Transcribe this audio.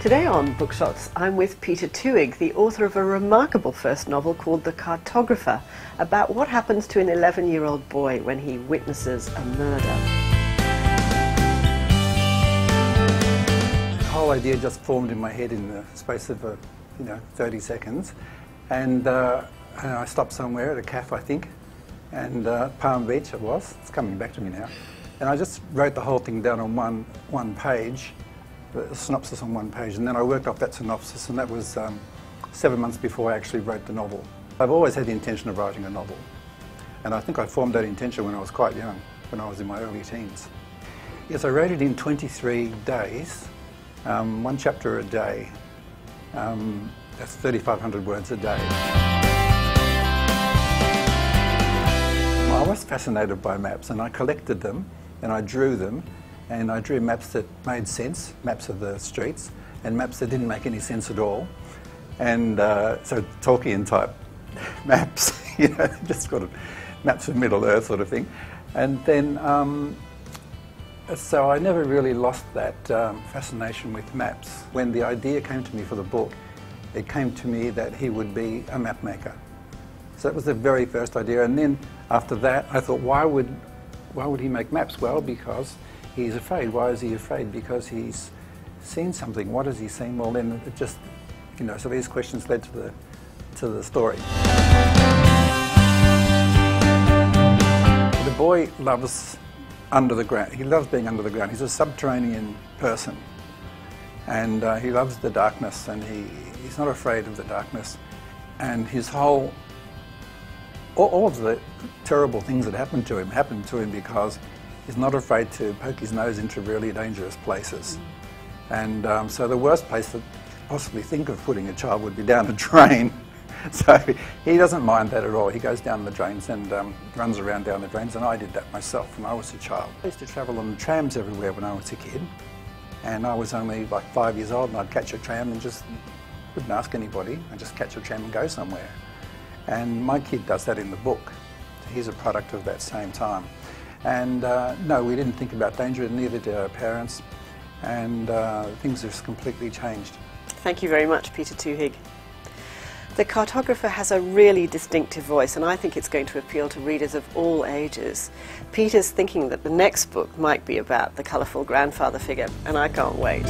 Today on Bookshots, I'm with Peter Twohig, the author of a remarkable first novel called The Cartographer, about what happens to an 11-year-old boy when he witnesses a murder. The whole idea just formed in my head in the space of 30 seconds, and I stopped somewhere at a cafe, I think, and Palm Beach it was. It's coming back to me now, and I just wrote the whole thing down on one page. The synopsis on one page, and then I worked off that synopsis, and that was 7 months before I actually wrote the novel. I've always had the intention of writing a novel, and I think I formed that intention when I was quite young, when I was in my early teens. Yes, I wrote it in 23 days, one chapter a day. That's 3,500 words a day. I was fascinated by maps, and I collected them, and I drew them. And I drew maps that made sense, maps of the streets, and maps that didn't make any sense at all. And so Tolkien type maps, just sort of maps of Middle Earth sort of thing. And then, so I never really lost that fascination with maps. When the idea came to me for the book, it came to me that he would be a map maker. So that was the very first idea. And then after that, I thought, why would he make maps? Well, because he's afraid. Why is he afraid? Because he's seen something. What has he seen? Well, then it just, so these questions led to the story. The boy loves under the ground. He loves being under the ground. He's a subterranean person, and he loves the darkness, and he's not afraid of the darkness. And his all of the terrible things that happened to him because he's not afraid to poke his nose into really dangerous places. And so the worst place to possibly think of putting a child would be down a drain. So he doesn't mind that at all. He goes down the drains and runs around down the drains, and I did that myself when I was a child. I used to travel on trams everywhere when I was a kid, and I was only like 5 years old, and I'd catch a tram and just wouldn't ask anybody. I'd just catch a tram and go somewhere. And my kid does that in the book. He's a product of that same time. And no, we didn't think about danger, and neither did our parents, and things have completely changed. Thank you very much, Peter Twohig. The Cartographer has a really distinctive voice, and I think it's going to appeal to readers of all ages. Peter's thinking that the next book might be about the colourful grandfather figure, and I can't wait.